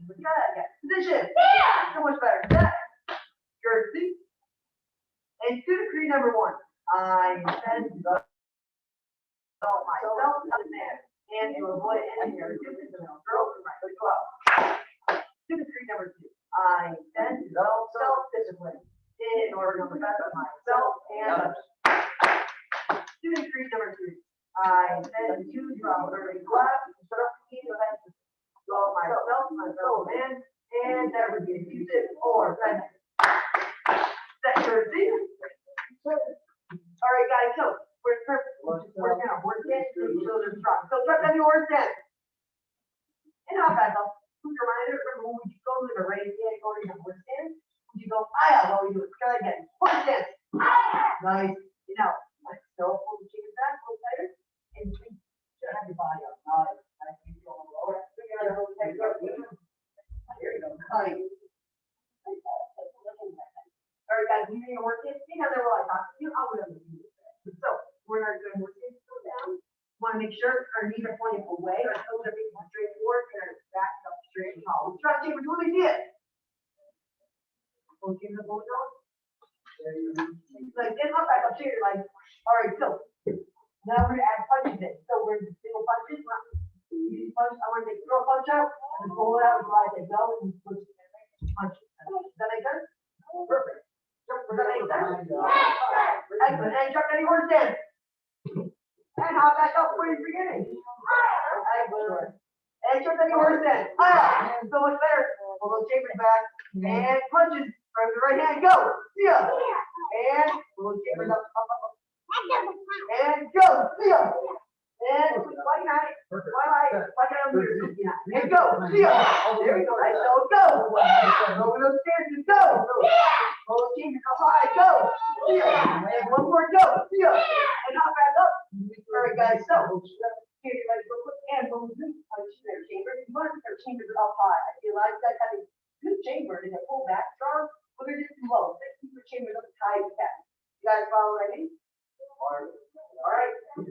But you got that again. Position. Yeah. So much better. Set. Jersey. And to decree number 1. I intend to develop myself as a man and to avoid any difference in girls and right. Let's go out. To decree number 2. I intend to develop self-discipline in order to better myself and others. To decree number 3. I intend to drop early class instead of being events to develop myself, my fellow man, and never be abusive or offensive. That's your thing. All right, guys, so we're gonna work it to children's strong. So trust every word said. And how back up. Who's reminded? Remember when you go to the raise hand, go to the horse stand? When you go, well, you do it. Try again. Horse stand. Nice. You know, let's go. Pull the chicken back, a little tighter. And you should have your body up. Nice. Nice. You go lower. Figure out a little tighter. There you go. Nice. All right, guys, you're gonna work it. See how they're all talking to you? I'll do this. So we're not going to work it. Go down. Want to make sure our knees are pointing away. Our toes are being straight forward and our back up straight and tall. Stretch it. Let me see it. We'll give the bone down. Like get up back up here. Like, all right, so now we're gonna add punches in. So we're gonna do single punches. You punch. I want to take throw a punch out and pull it out and slide it down and push punch. Does that make sense? Perfect. Does that make sense? Excellent. And jump any horse in. And hop back up where you're beginning. Excellent. And jump any horse in. So much better. Pull those chambers back. And punches. From the right hand. Go. See ya. And pull those chambers up. And go. See ya. And like that. And go. See ya. There we go. Nice. So go. Over those stairs and go. Pull those chambers up high. Go. See ya. And one more. Go. See ya. And hop back up. All right, guys. So here you guys go quick and boom. Punch their chambers. You want to put their chambers up high. I feel like that kind of good chamber and they pull back strong. But they're just low. They keep your chambers up as high as you can. You guys follow what I mean? All right.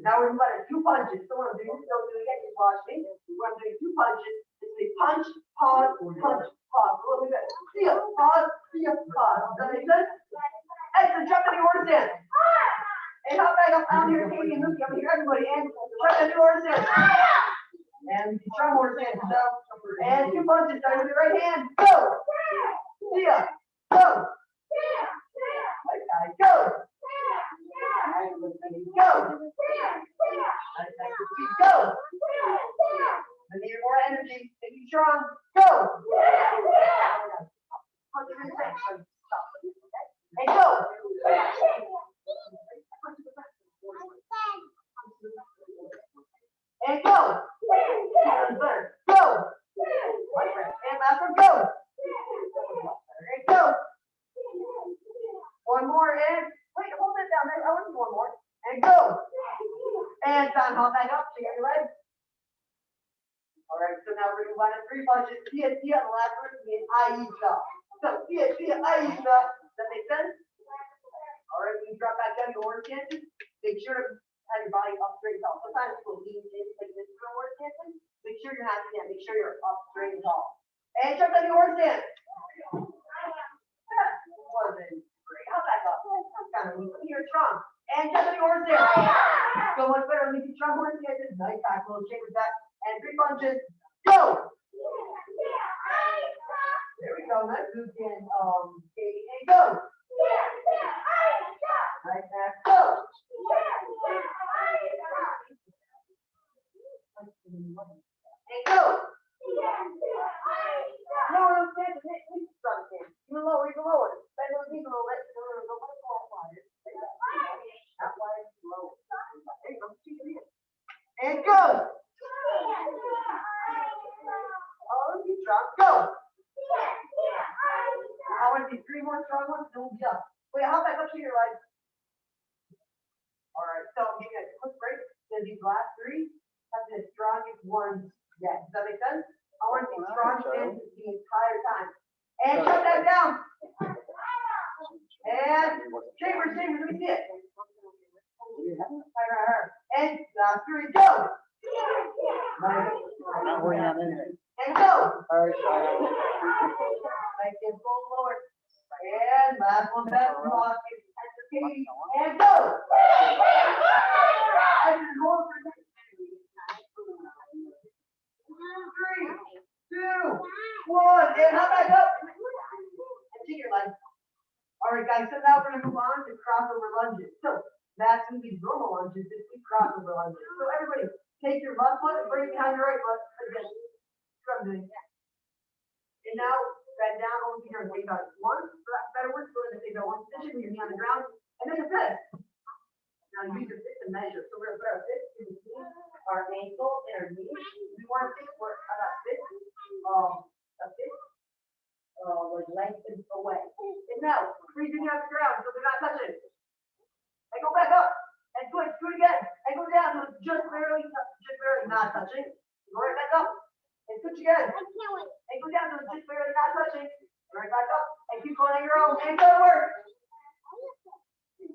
Now we're going to 2 punches. So what I'm doing, don't do it again. Just watch me. We're doing 2 punches. It's a punch, pause, punch, pause. A little bit. See ya, pause, see ya, pause. Does that make sense? Excellent. Jump in the horse in. And hop back up down here, Katie and Lucy. I'm here, everybody. And jump in the horse in. And jump horse in. So, and 2 punches. Start with your right hand. Go. See ya. Go. Okay. Go. Go. Go. I need more energy. Make you strong. Go. And go. And go. Go. And last one. Go. And go. One more and wait, hold it down there. I want one more. And go. And down, hop back up. So you got your legs. All right, so now we're going to run in 3 punches. See it, and the last one is Aisha. So see it, Aisha. Does that make sense? All right, when you drop back down your horse canton, make sure to have your body up straight and tall. Sometimes people lean in like this for a horse canton. Make sure you're not, make sure you're up straight and tall. And jump on your horse canton. Wasn't great. Hop back up. Kind of weak. You're strong. And jump on your horse canton. So much better. Make you strong horse canton. Nice back, little shakers back. And 3 punches. Go. There we go. Nice move in, Katie. And go. Nice back. Go. And go. Lower those hands and hit me strong hands. Even lower, even lower. Bend those knees a little bit. Not wide, lower. There you go. And go. Oh, you drop. Go. I want to see 3 more strong ones. Don't be up. Wait, hop back up to your legs. All right, so I'm giving a quick break. Then these last 3 have the strongest ones yet. Does that make sense? I want to see strong hands the entire time. And shut that down. And chambers, let me see it. And last 3, go. And go. All right, make it full forward. And last one back, walk it, and go. And go for 3, 2, 1, and hop back up. And take your legs. All right, guys, so now we're going to move on to crossover lunges. So that's going to be normal lunges, this is crossover lunges. So everybody, take your left foot and bring it behind your right foot. Again, from doing that. And now bend down over here and wait on one. Better work for the one position, your knee on the ground, and then your fist. Now use your fist to measure. So we're going to put our fist to between our ankle and our knee. We want to think we're about like lengthened away. And now breathing out the ground so they're not touching. And go back up. And do it again. And go down so it's just barely not touching. Go right back up. And switch again. And go down so it's just barely not touching. Right back up. And keep going on your own. And go to work. Keep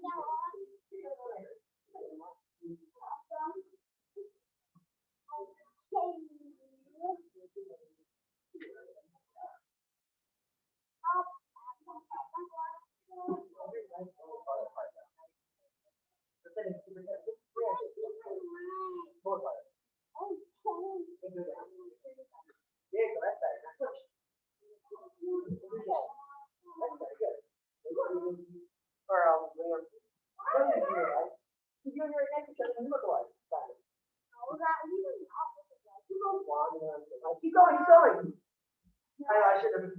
going. I should have been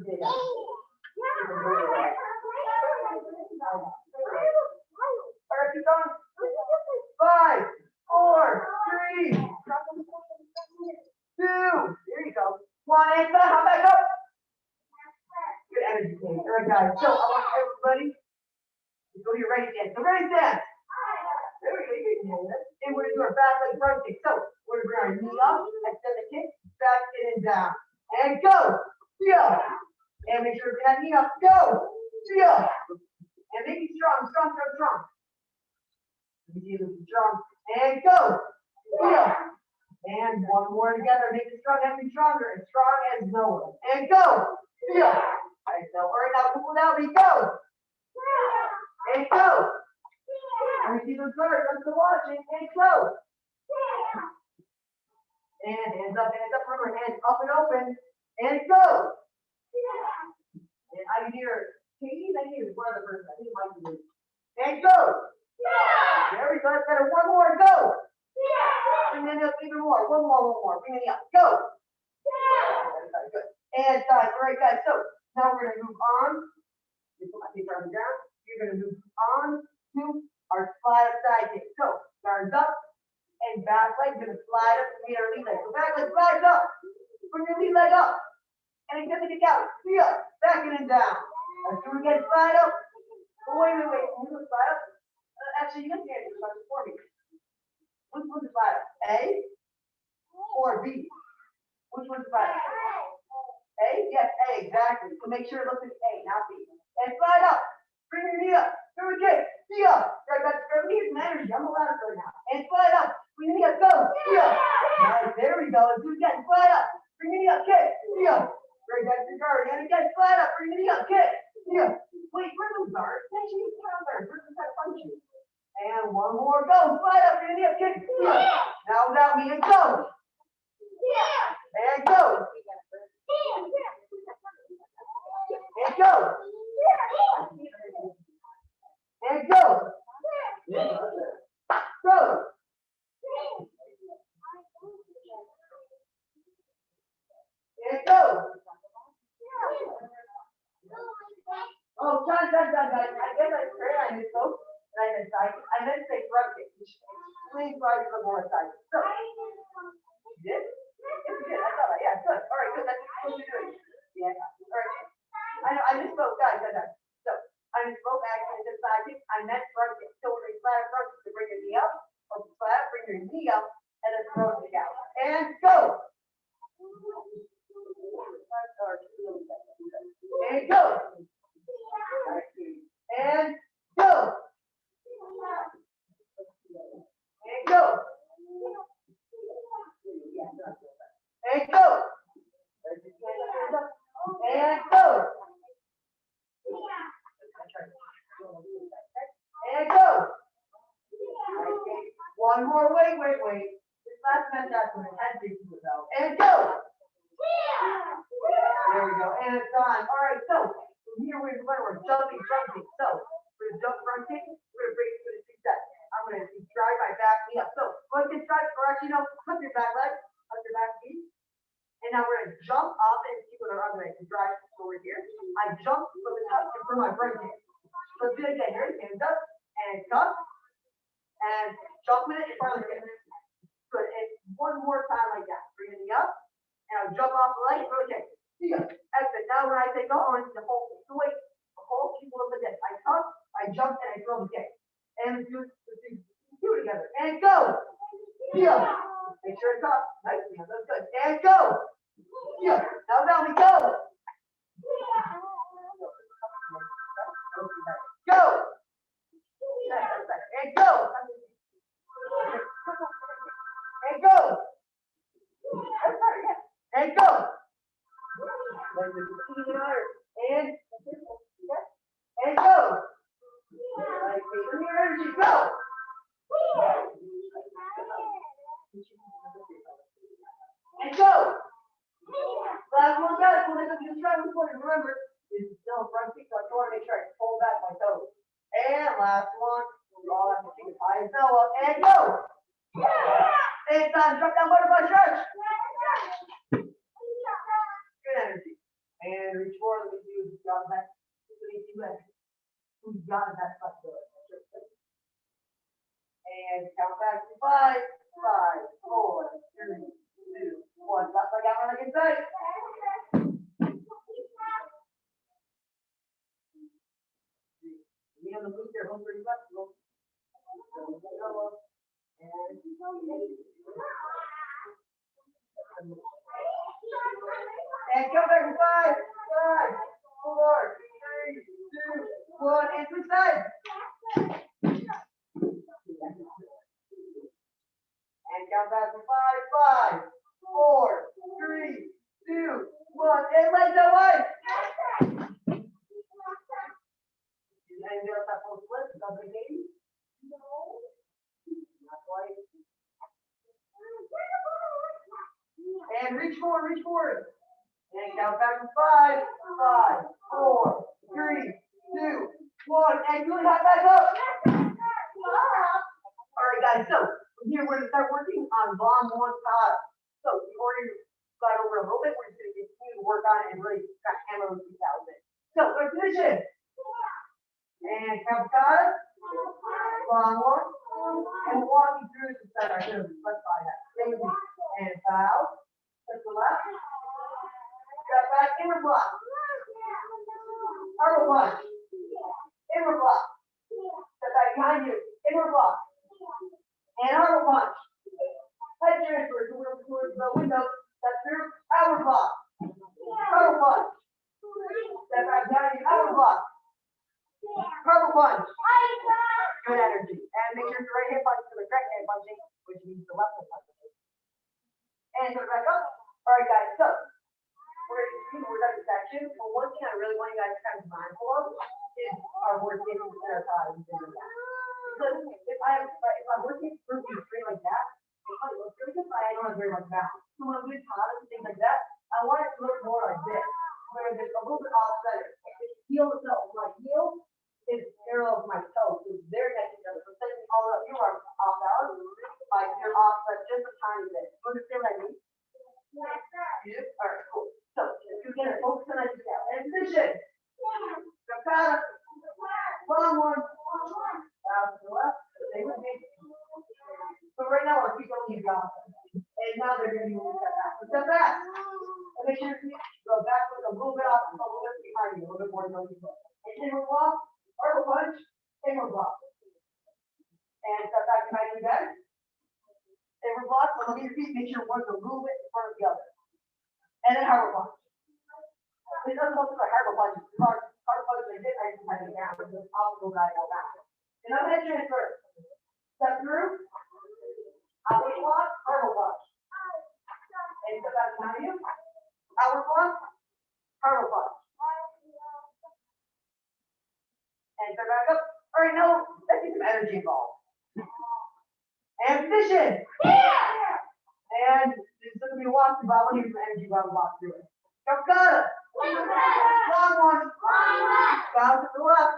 all right, keep going. 5, 4, 3, 2. There you go. 1, and hop back up. Good energy, team. All right, guys. So I want everybody to go to your ready dance. So ready dance. There we go. And we're gonna do our back leg front kick. So we're gonna bring our knee up, extend the kick, back and down, and go. Yeah. And make sure that knee up. Go. Yeah. And make it strong. Let me see this is strong. And go. Yeah. And one more together. Make it strong. Have to be stronger. As strong as Noah. And go. Yeah. All right, so all right, now pull down. And go. And go. Let me see the third. Let's go watching. And go. And hands up. Remember, hands up and open. And go. And I can hear Katie. I can hear one other person. I think Mike can do. And go. There we go. That's better. One more. Go. Bring it up even more. One more. Bring it up. Go. Very good. And guys, all right, guys. So now we're going to move on. Put my feet on the ground. You're going to move on to our slide up side kick. So arms up and back leg. Going to slide up and meet our lead leg. So back leg slides up. Bring your lead leg up. And extend the kick out. See up. Back and down. Let's do it again. Slide up. Oh, wait. Can you slide up? Actually, you can do it for me. Which one's the slide up? A or B? Which one's the slide up? A? Yes, A, exactly. So make sure it looks like A, not B. And slide up. Bring your knee up. Here we go. Knee up. Right, guys. We need some energy. I'm allowed to go now. And slide up. Bring your knee up. Go. Knee up. Nice. There we go. Let's do it again. Slide up. Bring your knee up. Kick. Knee up. Right, guys. Your guard. And again, slide up. Bring your knee up. Kick. Knee up. Wait, where's the guard? Make sure you count there. Where's the guard punch you? And one more. Go. Slide up. Bring your knee up. Kick. Knee up. Now without me. And go. And go. And go. And go. Go. And go. Oh, done, guys. I guess I misspoke. I meant to say front kick. Please try to more side. So, you did? Yes, you did. I thought that. Yeah, good. All right, good. That's what you're doing. Yeah. All right. I know. I misspoke, guys. So, I misspoke. Actually, this side kick. I meant front kick. So, we're going to slide front kick to bring your knee up. Or slide, bring your knee up, and then throw it out. And go. And go. And go. And go. And go. And go. Okay. One more, wait. This last man got some intensity to it though. And go. There we go. And it's done. All right, so from here we're jumping. So we're gonna jump front kick. We're gonna break it to the 2 steps. I'm gonna drive my back knee up. So go ahead and drive, or actually no, flip your back leg, up your back knee. And now we're gonna jump up and see what I'm gonna drive over here. I jump from the top and from my front kick. Let's do it again. Here, hands up and come. And jump with it in front of the hip. Good. And one more time like that. Bring it up. And I'll jump off the leg and rotate. See ya. Exit. Now when I say go, I want you to hold the weight. Hold, keep moving like this. I tuck, I jump, and I throw the kick. And let's do it together. And go. See ya. Make sure it's up. Nice. Yeah, that's good. And go. See ya. Now down we go. Go. And go. And go. And go. And go. Bring your energy. Go. And go. Last one, guys. We'll just try this one. And remember, this is still a front kick, so I want to make sure I pull back my toes. And last one. We all have to kick as high as Noah. And go. And time. Drop down butterfly stretch. Good energy. And reach forward. Let me do this. Got that. Who's got that flexibility? And count back to 5, 4, 3, 2, 1. Last leg out on the inside. You know the move there, home pretty flexible. And come back to 5, 4, 3, 2, 1. And switch sides. And count back to 5, 4, 3, 2, 1. And legs out wide. And get up that full split. Double game. Not quite. And reach forward. And count back to 5, 4, 3, 2, 1. And do it high back up. All right, guys. So from here we're gonna start working on bomb one kata. So we already got over a little bit. We're just gonna continue to work on it and really kind of hammer those details in. So our position. And count kata. Long one. And walking through to start our good. Let's try that. And bow. Touch the left. Step back, inward block. Arrow punch. Inward block. Step back behind you. Inward block. And arrow punch. Head transfer towards the window. Step through. Outward block. Arrow punch. Step back behind you. Outward block. Arrow punch. Good energy. And make sure your right hand punch to the correct hand punching, which means the left hand punching. And put it back up. All right, guys. So we're going to continue with our section. But one thing I really want you guys to kind of be mindful of is our working in our thighs and things like that. Because if I'm working through the straight like that, it probably looks really good, but I don't have very much balance. So when I'm doing tatas and things like that, I want it to look more like this, where it's a little bit off center. The heel itself, my heel is parallel to my toe, so it's very next to each other. So setting all up, you are off balance, like you're off just a tiny bit. You understand what I mean? Yes. All right, cool. So again, focus on that detail. And position. Kata. Long one. Bow to the left. Stay with me. So right now our feet don't need balance. And now they're going to be moving step back. So step back. And make sure you go back with a little bit off, a little bit behind you, a little bit more than you. And inward block, arrow punch, inward block. And step back behind you again. Inward block, but look at your feet, make sure one's a little bit in front of the other. And then harbor punch. It doesn't look like harbor punch. Harbor punch like this, I just have it down. It's just opposite that I go back. And I'm going to transfer. Step through. Outward block, harbor punch. And step back behind you. Outward block, harbor punch. start back up. All right, now let's get some energy involved. And position. And this is going to be a walk through, but I want to use some energy while we walk through it. Calcutta. Long one. Bounce to the left.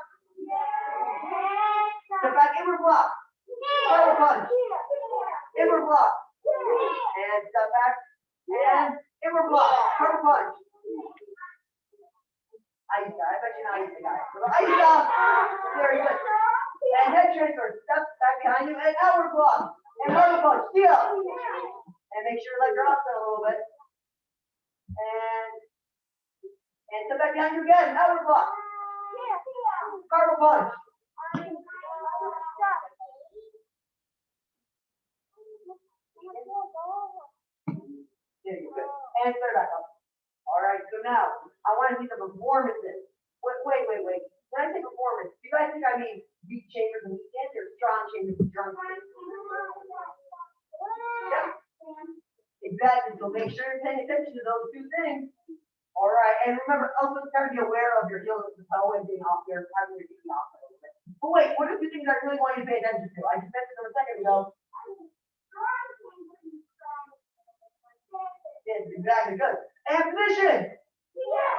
Step back, inward block. Double punch. Inward block. And step back. And inward block. Double punch. Aisa. I bet you know Aisa, guys. Aisa. Very good. And head transfer. Step back behind you and outward block. And double punch. Steal. And make sure you let your arms out a little bit. And step back behind you again. Outward block. Carpal punch. There you go. And start back up. All right, so now I want to see the performances. Wait. When I say performance, do you guys think I mean weak chambers and weak ends or strong chambers and strong ends? Yep. Exactly. So make sure you're paying attention to those two things. All right, and remember also kind of be aware of your heels and toe and being off your having your feet off a little bit. But wait, what are the things I really want you to pay attention to? I just mentioned them a second ago. Yes, exactly, good. And position.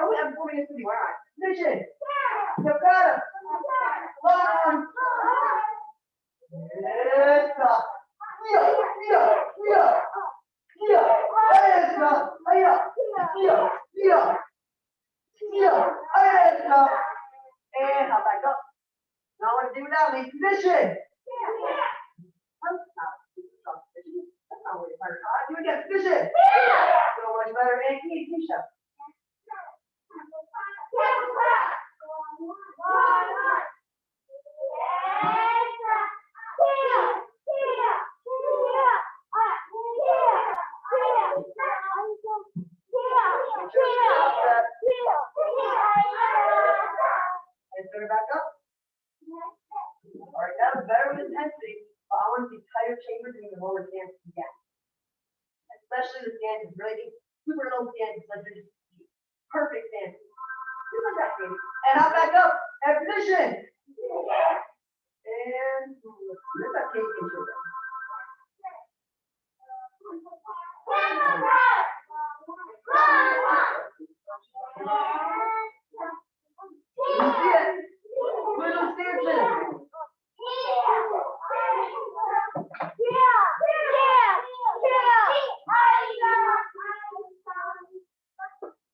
Oh, I'm forming a city, why not? Position. Calcutta. Long. Yes, up. And hop back up. Now I want to do it now. Make position. That's not really better. Do it again. Position. So much better. And Keisha. And turn it back up. All right, that was better with intensity, but I want to see tighter chambers and even lower stances again. Especially the stances, really super low stances, like they're just perfect stances. And hop back up and position. And let's have cake picture. Little stances.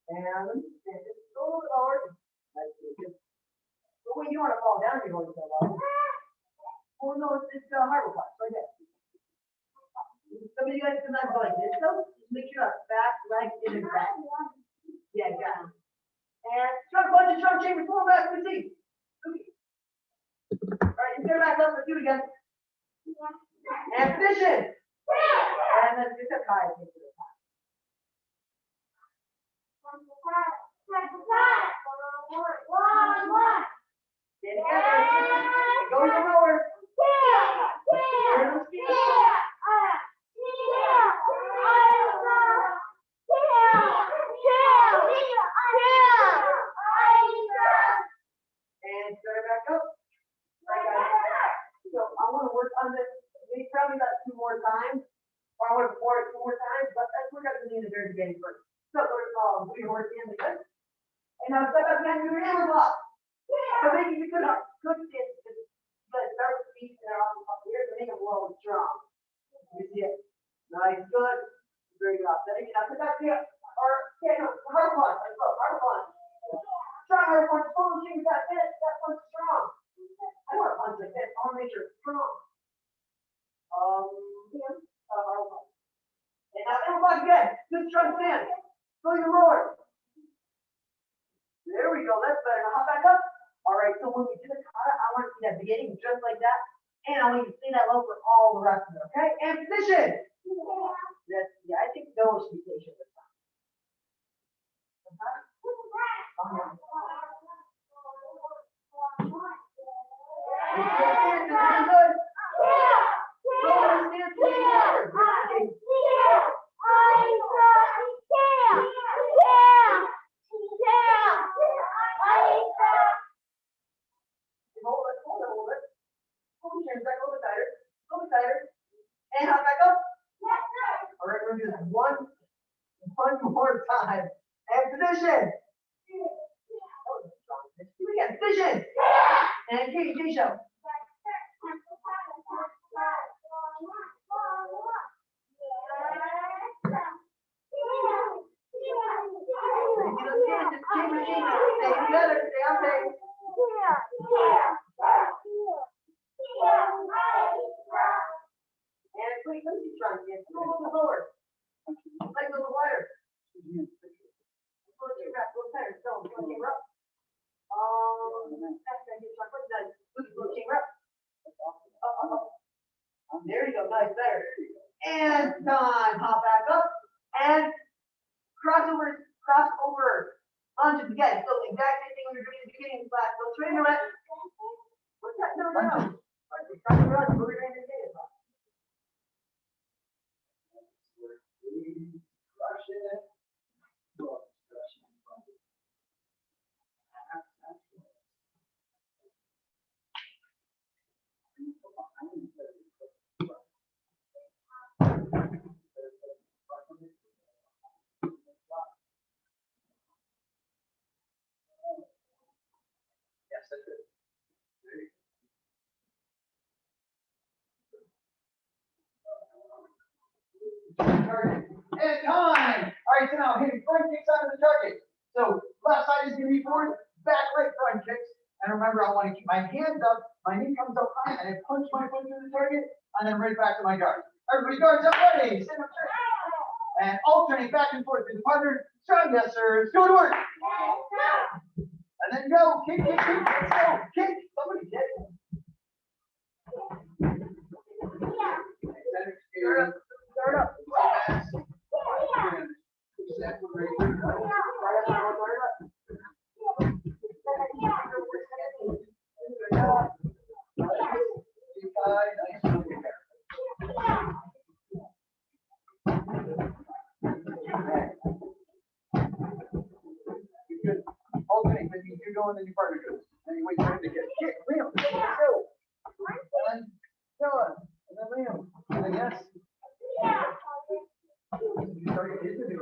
And just go a little bit lower. But when you want to fall down, you're going to fall down. Oh no, it's harbor punch, right there. Some of you guys sometimes go like this, so just make sure that back leg isn't back. Yeah, got it. And strong punch and strong chamber, pull back to the seat. All right, you get back up, let's do it again. And position. And then just a high. Get together. Go to the rower. And start back up. So I want to work on this. Maybe probably about 2 more times. Or I want to pour it 2 more times, but let's work out the knee in the very beginning first. So we're we work in the good. And now step up again to your hammer block. So making the good stand. But start with the feet and up here to make them low and strong. You see it? Nice, good. Very good. Then now put that here. Or hard punch. Let's go. Hard punch. Strong hard punch. Pull the fingers that bit. That one's strong. I want to punch like this. I want to make sure it's strong. Hard punch. And now hammer block again. Good strong stand. Go your lower. There we go. That's better. Now hop back up. All right. So when we do the kata, I want to see that beginning just like that. And I want you to stay that low for all the rest of it. Okay? And position. Yeah, I think those should be patient this time. Good. Hold fishing. Do it again, fishing. And Katie, show. Stay together, stay on pace. And please, let me try again. Go a little lower. Like a little wider. Go tighter. Go chamber up. That's gonna get my foot done. Go chamber up. There you go, nice, better. And time. Hop back up. And cross over. Lunges again. So the exact same thing we were doing in the beginning class. So train your left. What's that? No. Try to run. We're going to do it. Yes, that's it. Target. And time. All right, so now hitting front kicks onto the target. So left side is going to be forward, back right front kicks. And remember, I want to keep my hands up, my knee comes up high, and I punch my foot through the target, and then right back to my guard. Everybody guards up, ready, stand up straight. And alternate back and forth with the partner. Strong, yes, sir. Go to work. And then go, kick, let's go, kick. Somebody kick. Start up. Good. Alternate, that means you go and then your partner goes. And you wait for him to get kick. Liam, go. And Noah. And then Liam. And then yes. You start getting into it.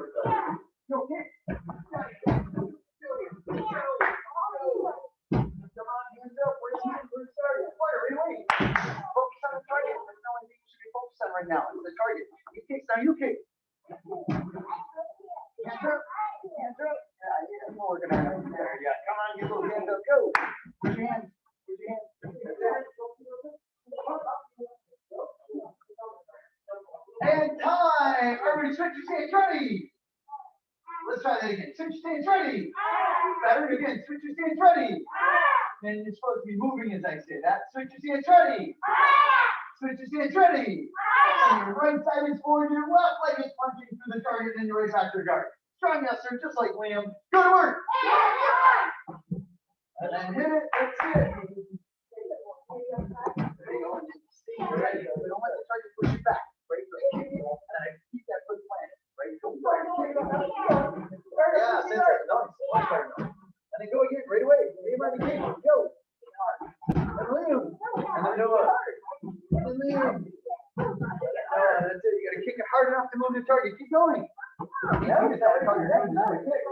Go kick. Come on, hands up. Where's the target? Fire right away. Focus on the target. There's no one thing you should be focused on right now. It's the target. He kicks, now you kick. Hands up. Hands up. Yeah, I'm working on it. There you go. Come on, get those hands up. Go. Put your hands. Put your hands. And time. Everybody switch your stance. Ready. Let's try that again. Switch your stance. Ready. Better again. Switch your stance. Ready. And you're supposed to be moving as I say that. Switch your stance. Ready. Switch your stance. Ready. And your right side is forward. Your left leg is punching through the target, and then you're right back to your guard. Strong, yes, sir. Just like Liam. Go to work. And then hit it. That's it. There you go. Ready. Don't let the target push you back. Right. And keep that foot planted. Right. Go. Yeah, that's it. Nice. And then go again. Right away. Liam on the kick. Go. And Liam. And then Noah. And then Liam. That's it. You got to kick it hard enough to move the target. Keep going. Yeah, it's that target. That's another kick.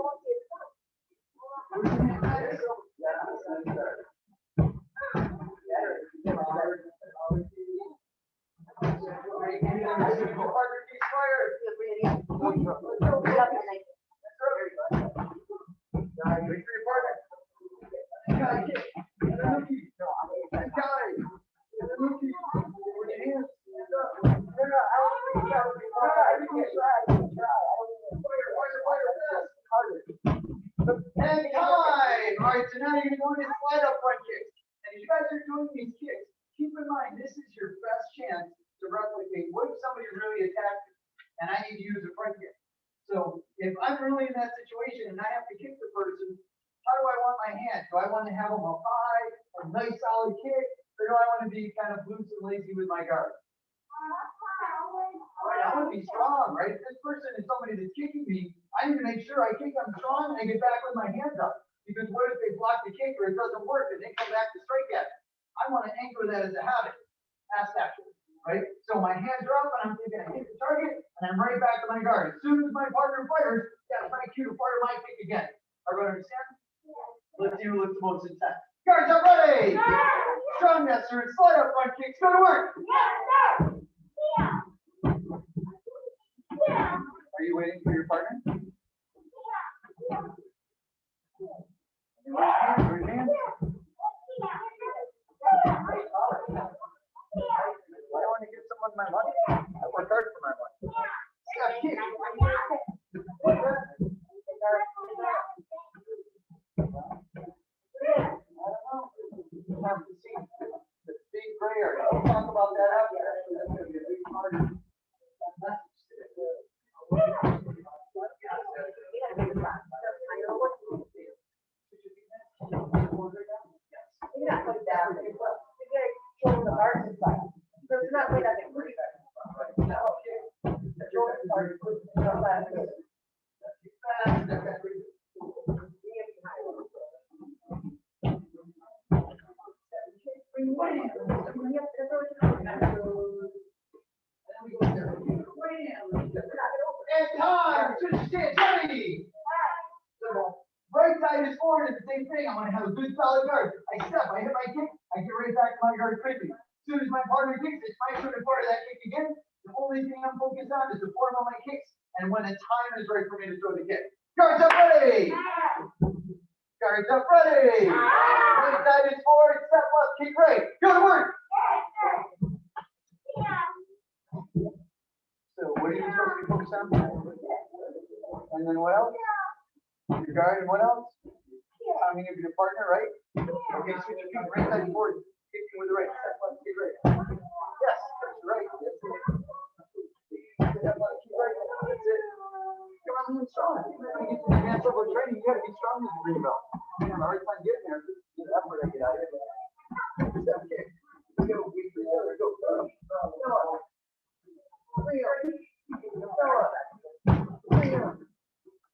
And time! Alright, so now you're going to go into slide up front kicks. And as you guys are doing these kicks, keep in mind this is your best chance to replicate. What if somebody really attacked you and I need to use a front kick? So if I'm really in that situation and I have to kick the person, how do I want my hand? Do I want to have them up high, a nice solid kick, or do I want to be kind of loose and lazy with my guard? Alright, I want to be strong, right? If this person is somebody that's kicking me, I need to make sure I kick them strong and get back with my hands up. Because what if they block the kick or it doesn't work and they come back to strike at me? I want to anchor that as a habit, past action, right? So my hands are up and I'm thinking I hit the target, I and I'm right back to my guard. As soon as my partner fires, that's my cue to fire my kick again. Everyone understand? Let's see who looks the most intense. Guards up ready! Strong Nestor, slide up front kicks, go to work! Are you waiting for your partner? Raise hands. I want to give someone my money. I work hard for my money. Step kick. What's that? I don't know. You have to see the big gray area. We'll talk about that after. That's going to be a big part of it. And time, switch stance, ready. Right side is forward, it's the same thing. I want to have a good solid guard. I step, I hit my kick, I get right back to my guard quickly. As soon as my partner kicks, it's my turn to fire that kick again. The only thing I'm focused on is the form of my kicks and when the time is right for me to throw the kick. Guards up ready! Guards up ready! Right side is forward, step left, kick right. Go to work! So what are you supposed to be focused on? And then what else? Your guard and what else? Timing of your partner, right? Okay, switch your feet, right side forward, kicking with the right, step left, kick right. Yes, that's right. That's it. Step left, kick right. That's it. Come on, be strong. You're going to get to the advanced level training. You got to be strong as a green belt. You have a hard time getting there. Just the effort I get out of it. Step kick. Go, weak for each other. Go.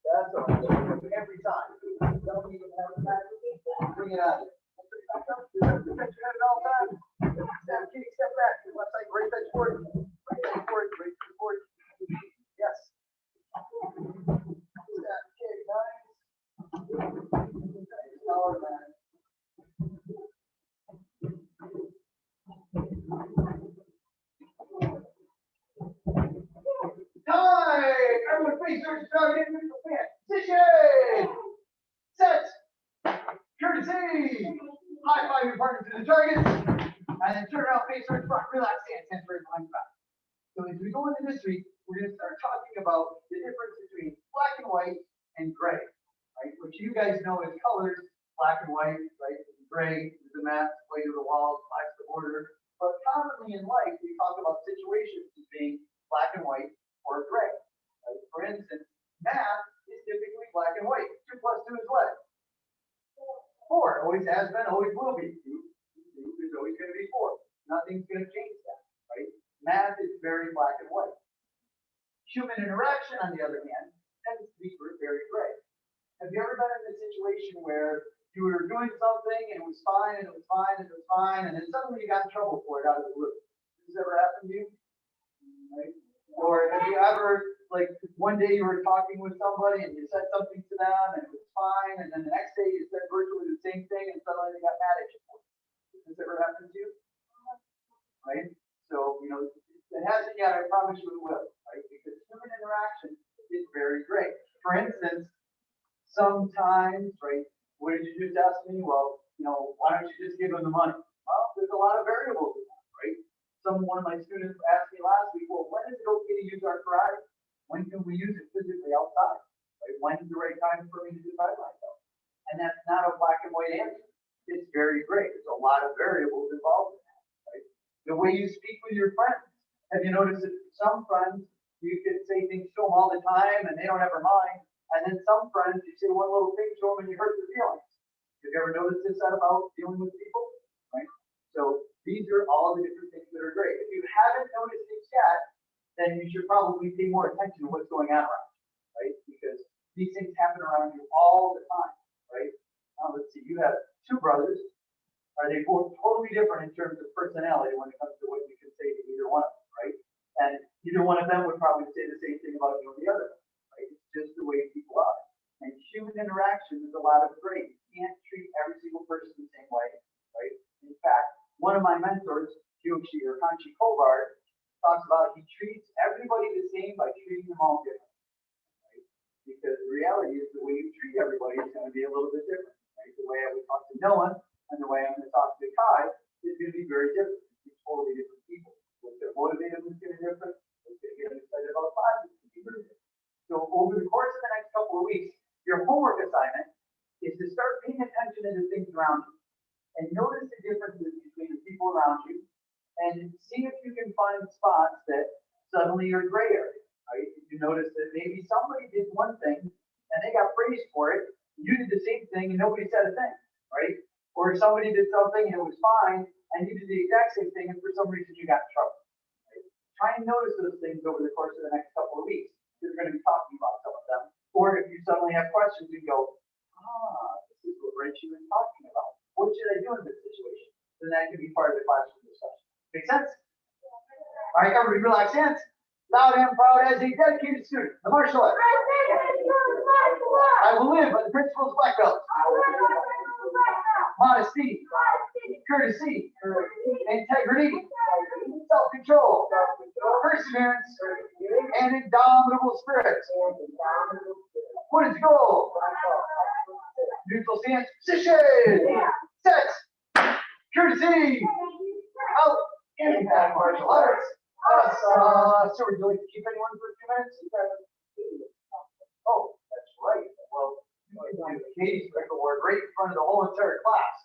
That's all. Every time. Don't even have a time. Bring it out. All time. Step kick, step back. Left side, right side forward. Right side forward, right side forward. Yes. Step kick, nice. Power man. Time! Everyone face towards the target in neutral stance. Position! Set! Courtesy! High five your partner to the target. And then turn around, face towards front. Relax stance, hands right behind your back. So as we go into this week, we're going to start talking about the difference between black and white and gray. Right? Which you guys know as colors, black and white, right? Gray is the mat, white are the walls, black's the border. But commonly in life, we talk about situations as being black and white or gray. Right? For instance, math is typically black and white. 2 plus 2 is what? 4. Always has been, always will be. 2 is always going to be 4. Nothing's going to change that. Right? Math is very black and white. Human interaction, on the other hand, tends to be very gray. Have you ever been in a situation where you were doing something and it was fine and it was fine and it was fine, and then suddenly you got in trouble for it out of the blue? Has this ever happened to you? Right? Or have you ever, like, one day you were talking with somebody and you said something to them and it was fine, and then the next day you said virtually the same thing and suddenly they got mad at you? Has this ever happened to you? Right? So, you know, it hasn't yet, I promise you it will, right? Because human interaction is very great. For instance, sometimes, right, what did you just ask me? Well, you know, why don't you just give them the money? Well, there's a lot of variables in that, right? One of my students asked me last week, well, when is it okay to use our karate? When can we use it physically outside? Right? When's the right time for me to decide myself? And that's not a black and white answer. It's very great. There's a lot of variables involved in that, right? The way you speak with your friends. Have you noticed that some friends, you can say things to them all the time and they don't ever mind. And then some friends, you say one little thing to them and you hurt their feelings. Have you ever noticed this about dealing with people? Right? So these are all the different things that are great. If you haven't noticed it yet, then you should probably pay more attention to what's going on around you, right? Because these things happen around you all the time, right? Now let's see, you have 2 brothers. Are they both totally different in terms of personality when it comes to what you can say to either one of them, right? And Either one of them would probably say the same thing about you or the other, right? It's just the way people are. And human interaction is a lot of grace. You can't treat every single person the same way, right? In fact, one of my mentors, Kyoshi or Hanshi Kovar, talks about he treats everybody the same by treating them all different, right? Because the reality is the way you treat everybody is going to be a little bit different, right? The way I would talk to Noah and the way I'm going to talk to Kai is going to be very different. It's totally different people. What they're motivated is going to be different. What they get excited about class is going to be very different. So over the course of the next couple of weeks, your homework assignment is to start paying attention to the things around you and notice the differences between the people around you and see if you can find spots that suddenly are gray area, right? If you notice that maybe somebody did one thing and they got praised for it, you did the same thing and nobody said a thing, right? Or if somebody did something and it was fine and you did the exact same thing and for some reason you got in trouble. Right? Try and notice those things over the course of the next couple of weeks. You're going to be talking about some of them. Or if you suddenly have questions, you go, this is what Richie was talking about. What should I do in this situation? Then that can be part of the classroom discussion. Make sense? All right, everybody relax hands. Loud and proud as a dedicated student, the martial arts. I will live by the principles of black belt. Modesty, courtesy, integrity, self-control, perseverance, and indomitable spirit. What is the goal? Neutral stance, position, set, courtesy, out, impact martial arts. So would you like to keep anyone for a few minutes? Oh, that's right. Well, you can do Katie's pick award right in front of the whole entire class.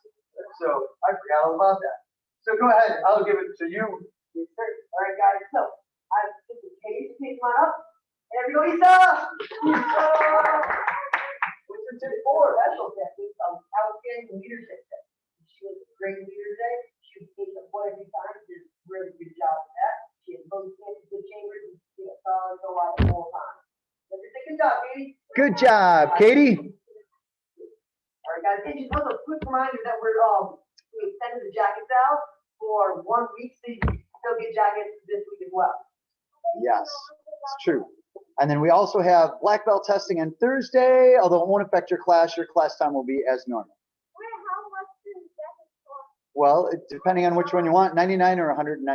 So I forgot all about that. So go ahead, I'll give it to you. Yes, sir. All right, guys. So I took the case, pick one up, and everybody stop. Which is just for special technique on outstanding leadership technique. She was a great leader today. She was taking up one every time. Did a really good job with that. She had both hands in good chambers and she had solid go out the whole time. So good job, Katie. Good job, Katie. All right, guys. And just a quick reminder that we extended the jackets out for 1 week, so you can still get jackets this week as well. Yes, it's true. And then we also have black belt testing on Thursday, although it won't affect your class. Your class time will be as normal. How much does jacket cost? Well, depending on which one you want, $99 or $109.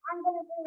I'm gonna bring